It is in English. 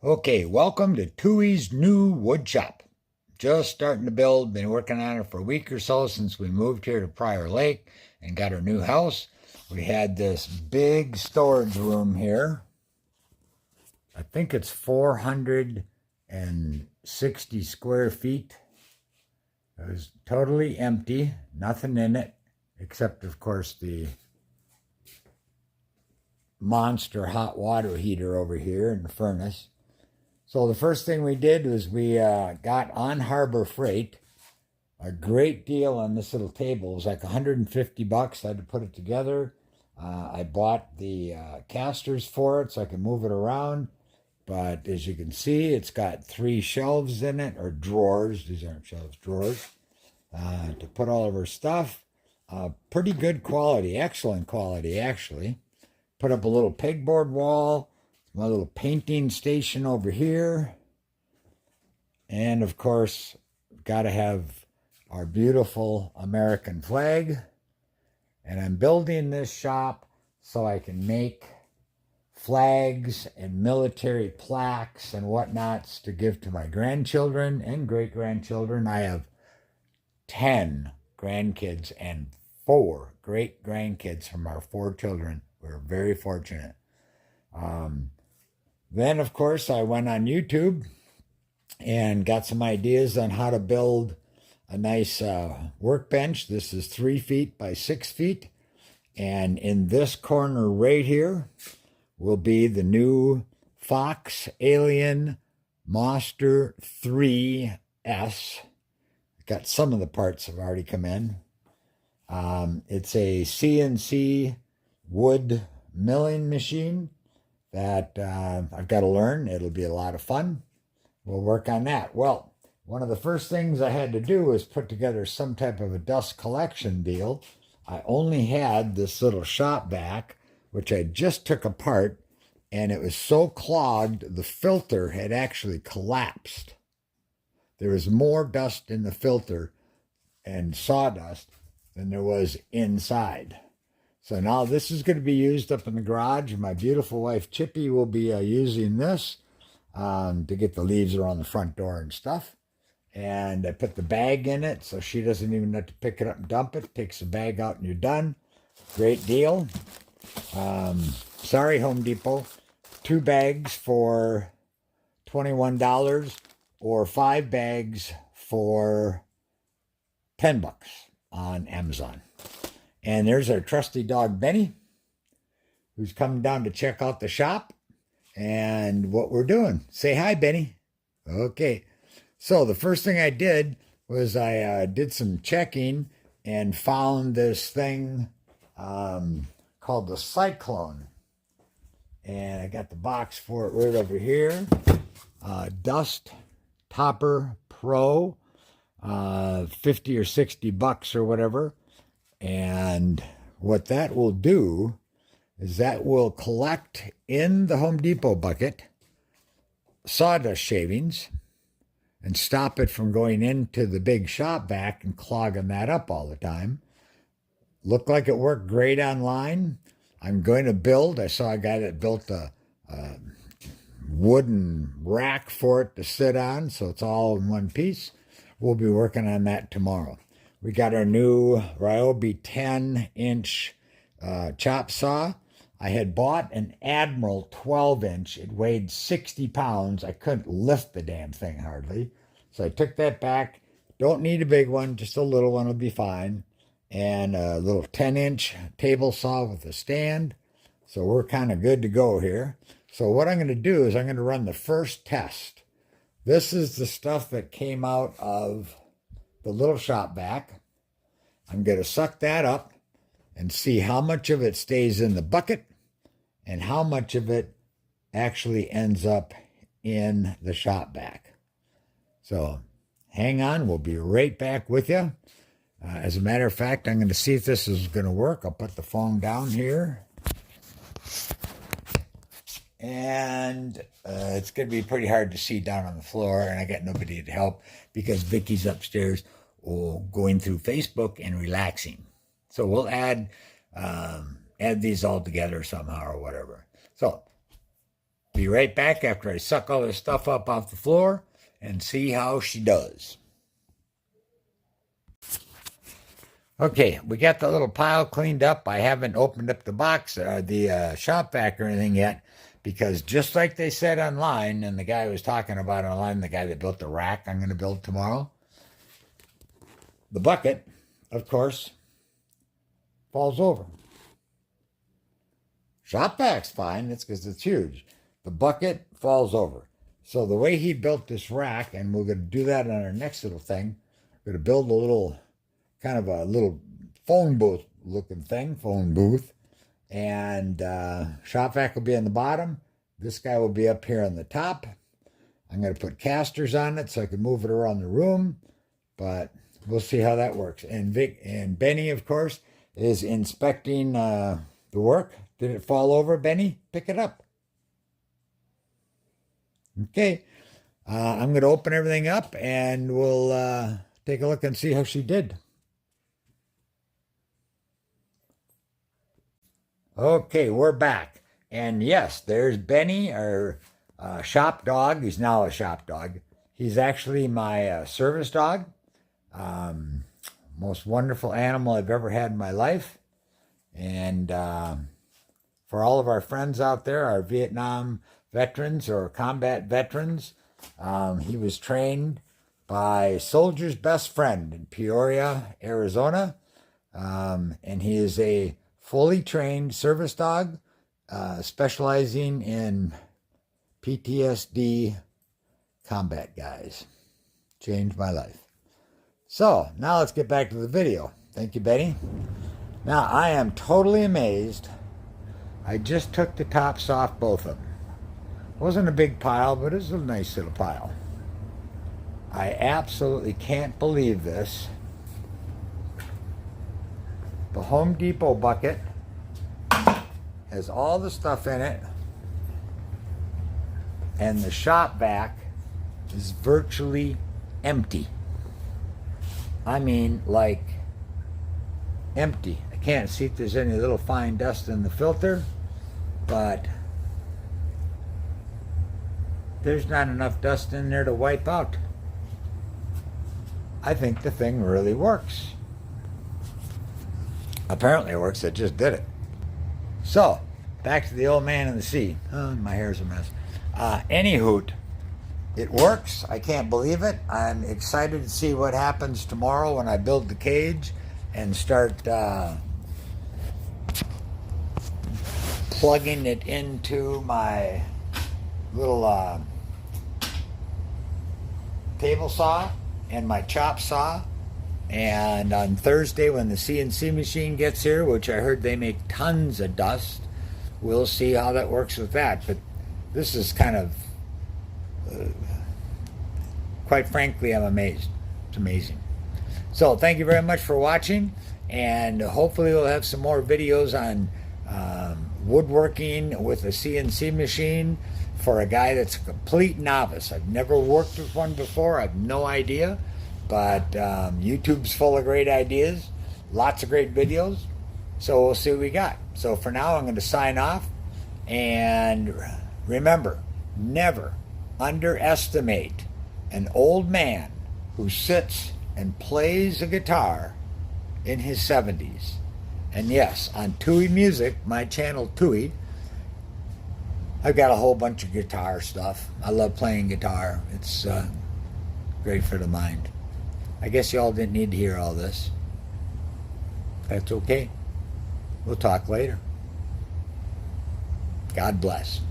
Okay, welcome to Tooey's new woodshop. Just starting to build, been working on it for a week or so since we moved here to Prior Lake and got our new house. We had this big storage room here. I think it's 460 square feet. It was totally empty, nothing in it, except, of course, the monster hot water heater over here in the furnace. So the first thing we did was we got on Harbor Freight a great deal on this little table. It was like 150 bucks. I had to put it together. I bought the casters for it so I can move it around. But as you can see, it's got 3 shelves in it, or drawers. These aren't shelves, drawers, to put all of our stuff. Pretty good quality, excellent quality, actually. Put up a little pegboard wall. My little painting station over here. And of course, got to have our beautiful American flag. And I'm building this shop so I can make flags and military plaques and whatnots to give to my grandchildren and great-grandchildren. I have 10 grandkids and 4 great-grandkids from our 4 children. We're very fortunate. Then, of course, I went on YouTube and got some ideas on how to build a nice workbench. This is 3 feet by 6 feet. And in this corner right here will be the new Fox Alien Monster 3S. Got some of the parts have already come in. It's a CNC wood milling machine that I've got to learn. It'll be a lot of fun. We'll work on that. Well, one of the first things I had to do was put together some type of a dust collection deal. I only had this little shop vac, which I just took apart, and it was so clogged, the filter had actually collapsed. There was more dust in the filter and sawdust than there was inside. So now this is going to be used up in the garage. My beautiful wife, Chippy, will be using this to get the leaves around the front door and stuff. And I put the bag in it so she doesn't even have to pick it up and dump it. Takes the bag out and you're done. Great deal. Sorry, Home Depot. 2 bags for $21 or 5 bags for 10 bucks on Amazon. And there's our trusty dog, Benny, who's coming down to check out the shop and what we're doing. Say hi, Benny. Okay. So the first thing I did was I did some checking and found this thing called the Cyclone. And I got the box for it right over here. Dust Topper Pro, 50 or 60 bucks or whatever. And what that will do is that will collect in the Home Depot bucket sawdust shavings and stop it from going into the big shop vac and clogging that up all the time. Looked like it worked great online. I'm going to build. I saw a guy that built a wooden rack for it to sit on, so it's all in one piece. We'll be working on that tomorrow. We got our new Ryobi 10-inch chop saw. I had bought an Admiral 12-inch. It weighed 60 pounds. I couldn't lift the damn thing hardly. So I took that back. Don't need a big one. Just a little one will be fine. And a little 10-inch table saw with a stand. So we're kind of good to go here. So what I'm going to do is I'm going to run the first test. This is the stuff that came out of the little shop vac. I'm going to suck that up and see how much of it stays in the bucket and how much of it actually ends up in the shop vac. So hang on, we'll be right back with you. As a matter of fact, I'm going to see if this is going to work. I'll put the phone down here. And it's going to be pretty hard to see down on the floor, and I got nobody to help because Vicky's upstairs going through Facebook and relaxing. So we'll add these all together somehow or whatever. So Be right back after I suck all this stuff up off the floor and see how she does. Okay, we got the little pile cleaned up. I haven't opened up the box, the shop vac or anything yet, because just like they said online, and the guy was talking about online, the guy that built the rack I'm going to build tomorrow, the bucket, of course, falls over. Shop vac's fine. It's because it's huge. The bucket falls over. So the way he built this rack, and we're going to do that on our next little thing, we're going to build a little, kind of a little phone booth looking thing, phone booth. And shop vac will be on the bottom. This guy will be up here on the top. I'm going to put casters on it so I can move it around the room. But we'll see how that works. And Vic and Benny, of course, is inspecting the work. Did it fall over, Benny? Pick it up. Okay. I'm going to open everything up and we'll take a look and see how she did. Okay, we're back. And yes, there's Benny, our shop dog. He's now a shop dog. He's actually my service dog. Most wonderful animal I've ever had in my life. And for all of our friends out there, our Vietnam veterans or combat veterans, he was trained by Soldier's Best Friend in Peoria, Arizona. And he is a fully trained service dog, specializing in PTSD combat guys. Changed my life. So, now let's get back to the video. Thank you, Benny. Now, I am totally amazed. I just took the tops off both of them. Wasn't a big pile, but it was a nice little pile. I absolutely can't believe this. The Home Depot bucket has all the stuff in it, and the shop vac is virtually empty. I mean, like, empty. I can't see if there's any little fine dust in the filter, but there's not enough dust in there to wipe out. I think the thing really works. Apparently it works. It just did it. So, back to the old man in the sea. Oh, my hair's a mess. Anywho, it works. I can't believe it. I'm excited to see what happens tomorrow when I build the cage and start plugging it into my little table saw and my chop saw. And on Thursday, when the CNC machine gets here, which I heard they make tons of dust, we'll see how that works with that. But this is kind of, quite frankly, I'm amazed. It's amazing. So thank you very much for watching. And hopefully we'll have some more videos on woodworking with a CNC machine for a guy that's a complete novice. I've never worked with one before. I have no idea. But YouTube's full of great ideas, lots of great videos, so we'll see what we got. So for now, I'm going to sign off, and remember, never underestimate an old man who sits and plays a guitar in his 70s. And yes, on Tooey Music, my channel Tooey, I've got a whole bunch of guitar stuff. I love playing guitar. It's great for the mind. I guess y'all didn't need to hear all this. That's okay. We'll talk later. God bless.